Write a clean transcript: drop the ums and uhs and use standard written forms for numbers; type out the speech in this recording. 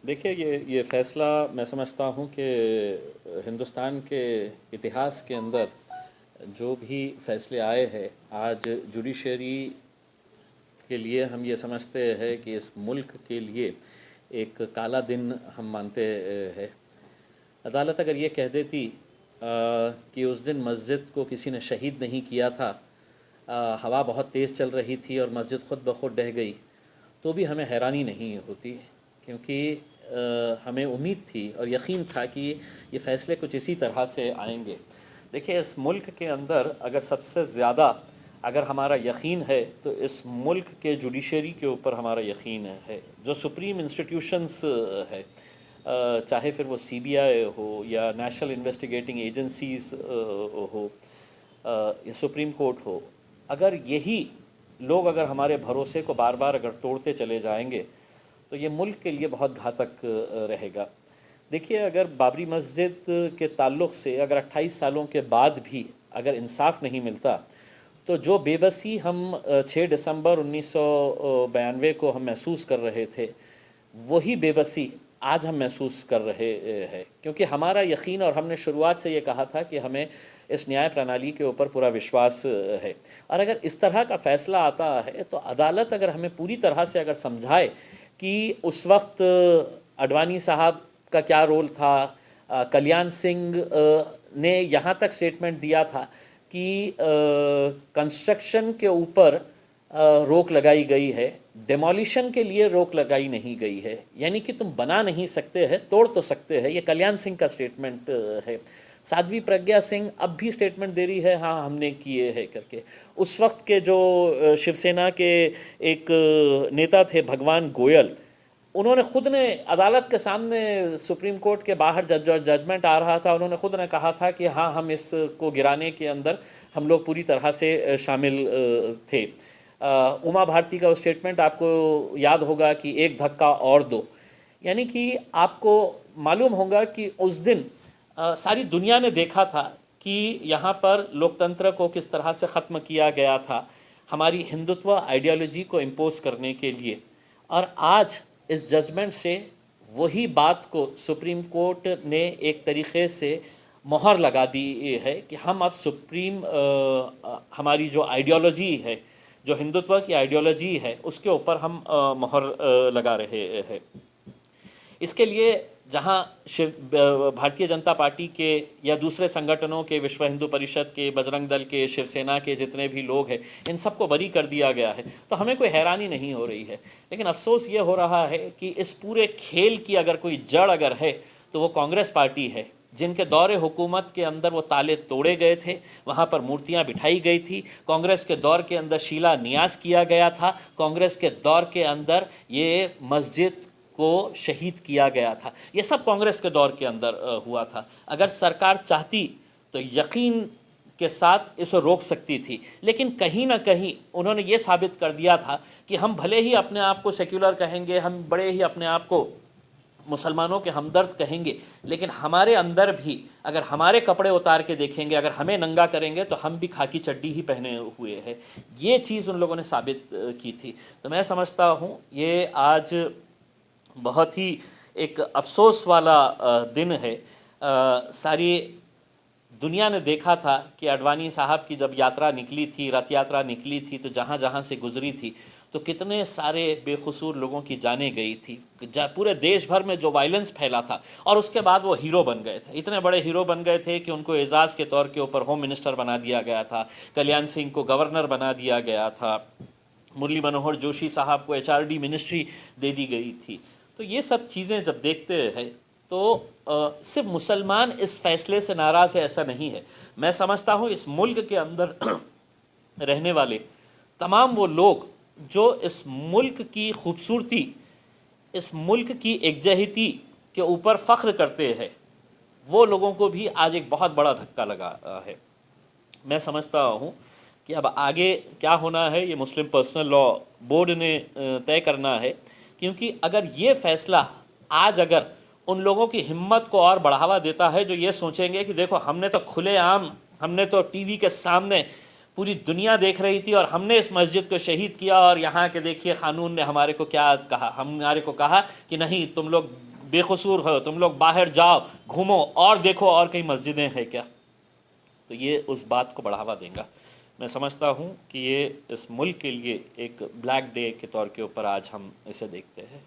دیکھیے یہ فیصلہ میں سمجھتا ہوں کہ ہندوستان کے اتہاس کے اندر جو بھی فیصلے آئے ہیں آج جوڈیشری کے لیے ہم یہ سمجھتے ہیں کہ اس ملک کے لیے ایک کالا دن ہم مانتے ہیں۔ عدالت اگر یہ کہہ دیتی کہ اس دن مسجد کو کسی نے شہید نہیں کیا تھا، ہوا بہت تیز چل رہی تھی اور مسجد خود بخود ڈہ گئی، تو بھی ہمیں حیرانی نہیں ہوتی، کیونکہ ہمیں امید تھی اور یقین تھا کہ یہ فیصلے کچھ اسی طرح سے آئیں گے۔ دیکھیں، اس ملک کے اندر اگر سب سے زیادہ اگر ہمارا یقین ہے تو اس ملک کے جوڈیشری کے اوپر ہمارا یقین ہے۔ جو سپریم انسٹیٹیوشنز ہے، چاہے پھر وہ سی بی آئی ہو یا نیشنل انویسٹیگیٹنگ ایجنسیز ہو یا سپریم کورٹ ہو، اگر یہی لوگ اگر ہمارے بھروسے کو بار بار اگر توڑتے چلے جائیں گے تو یہ ملک کے لیے بہت گھاتک رہے گا۔ دیکھیے، اگر بابری مسجد کے تعلق سے اگر 28 سالوں کے بعد بھی اگر انصاف نہیں ملتا تو جو بے بسی ہم 6 دسمبر 1992 کو ہم محسوس کر رہے تھے، وہی بے بسی آج ہم محسوس کر رہے ہیں، کیونکہ ہمارا یقین، اور ہم نے شروعات سے یہ کہا تھا کہ ہمیں اس نیائے پرنالی کے اوپر پورا وشواس ہے، اور اگر اس طرح کا فیصلہ آتا ہے تو عدالت اگر ہمیں پوری طرح سے اگر سمجھائے کہ اس وقت اڈوانی صاحب کا کیا رول تھا، کلیان سنگھ نے یہاں تک سٹیٹمنٹ دیا تھا کہ کنسٹرکشن کے اوپر روک لگائی گئی ہے، ڈیمولیشن کے لیے روک لگائی نہیں گئی ہے، یعنی کہ تم بنا نہیں سکتے ہیں، توڑ تو سکتے ہیں۔ یہ کلیان سنگھ کا سٹیٹمنٹ ہے۔ سادھوی پرگیا سنگھ اب بھی سٹیٹمنٹ دے رہی ہے، ہاں ہم نے کیے ہے کر کے۔ اس وقت کے جو شیو سینا کے ایک نیتا تھے بھگوان گوئل، انہوں نے خود نے عدالت کے سامنے سپریم کورٹ کے باہر ججمنٹ آ رہا تھا، انہوں نے خود نے کہا تھا کہ ہاں ہم اس کو گرانے کے اندر ہم لوگ پوری طرح سے شامل تھے۔ اما بھارتی کا اسٹیٹمنٹ آپ کو یاد ہوگا کہ ایک دھکا اور دو، یعنی کہ آپ کو معلوم ہوگا کہ اس دن ساری دنیا نے دیکھا تھا کہ یہاں پر لوکتنتر کو کس طرح سے ختم کیا گیا تھا ہماری ہندوتوا آئیڈیالوجی کو امپوز کرنے کے لیے، اور آج اس ججمنٹ سے وہی بات کو سپریم کورٹ نے ایک طریقے سے مہر لگا دی ہے کہ ہم اب ہماری جو آئیڈیالوجی ہے، جو ہندوتوا کی آئیڈیالوجی ہے، اس کے اوپر ہم مہر لگا رہے ہیں۔ اس کے لیے جہاں بھارتیہ جنتا پارٹی کے یا دوسرے سنگھٹنوں کے، وشو ہندو پریشد کے، بجرنگ دل کے، شیو سینا کے جتنے بھی لوگ ہیں، ان سب کو بری کر دیا گیا ہے، تو ہمیں کوئی حیرانی نہیں ہو رہی ہے۔ لیکن افسوس یہ ہو رہا ہے کہ اس پورے کھیل کی اگر کوئی جڑ اگر ہے تو وہ کانگریس پارٹی ہے، جن کے دور حکومت کے اندر وہ تالے توڑے گئے تھے، وہاں پر مورتیاں بٹھائی گئی تھی۔ کانگریس کے دور کے اندر شیلا نیاز کیا گیا تھا، کانگریس کے دور کے اندر یہ مسجد کو شہید کیا گیا تھا، یہ سب کانگریس کے دور کے اندر ہوا تھا۔ اگر سرکار چاہتی تو یقین کے ساتھ اسے روک سکتی تھی، لیکن کہیں نہ کہیں انہوں نے یہ ثابت کر دیا تھا کہ ہم بھلے ہی اپنے آپ کو سیکولر کہیں گے، ہم بڑے ہی اپنے آپ کو مسلمانوں کے ہمدرد کہیں گے، لیکن ہمارے اندر بھی اگر ہمارے کپڑے اتار کے دیکھیں گے، اگر ہمیں ننگا کریں گے تو ہم بھی خاکی چڈی ہی پہنے ہوئے ہیں۔ یہ چیز ان لوگوں نے ثابت کی تھی۔ تو میں سمجھتا ہوں یہ آج بہت ہی ایک افسوس والا دن ہے۔ ساری دنیا نے دیکھا تھا کہ اڈوانی صاحب کی جب یاترا نکلی تھی، رتھ یاترا نکلی تھی، تو جہاں جہاں سے گزری تھی تو کتنے سارے بے قصور لوگوں کی جانیں گئی تھی، پورے دیش بھر میں جو وائلنس پھیلا تھا، اور اس کے بعد وہ ہیرو بن گئے تھے، اتنے بڑے ہیرو بن گئے تھے کہ ان کو اعزاز کے طور کے اوپر ہوم منسٹر بنا دیا گیا تھا، کلیان سنگھ کو گورنر بنا دیا گیا تھا، مرلی منوہر جوشی صاحب کو HRD منسٹری دے دی گئی تھی۔ تو یہ سب چیزیں جب دیکھتے ہیں تو صرف مسلمان اس فیصلے سے ناراض ہے ایسا نہیں ہے۔ میں سمجھتا ہوں اس ملک کے اندر رہنے والے تمام وہ لوگ جو اس ملک کی خوبصورتی، اس ملک کی یکجہتی کے اوپر فخر کرتے ہیں، وہ لوگوں کو بھی آج ایک بہت بڑا دھکا لگا ہے۔ میں سمجھتا ہوں کہ اب آگے کیا ہونا ہے یہ مسلم پرسنل لا بورڈ نے طے کرنا ہے، کیونکہ اگر یہ فیصلہ آج اگر ان لوگوں کی ہمت کو اور بڑھاوا دیتا ہے جو یہ سوچیں گے کہ دیکھو ہم نے تو کھلے عام، ہم نے تو ٹی وی کے سامنے پوری دنیا دیکھ رہی تھی اور ہم نے اس مسجد کو شہید کیا، اور یہاں کے دیکھیے قانون نے ہمارے کو کیا کہا، ہمارے کو کہا کہ نہیں تم لوگ بے قصور ہو، تم لوگ باہر جاؤ، گھومو اور دیکھو اور کئی مسجدیں ہیں کیا. تو یہ اس بات کو بڑھاوا دیں گا. میں سمجھتا ہوں کہ یہ اس ملک کے لیے ایک بلیک ڈے کے طور کے اوپر آج ہم اسے دیکھتے ہیں.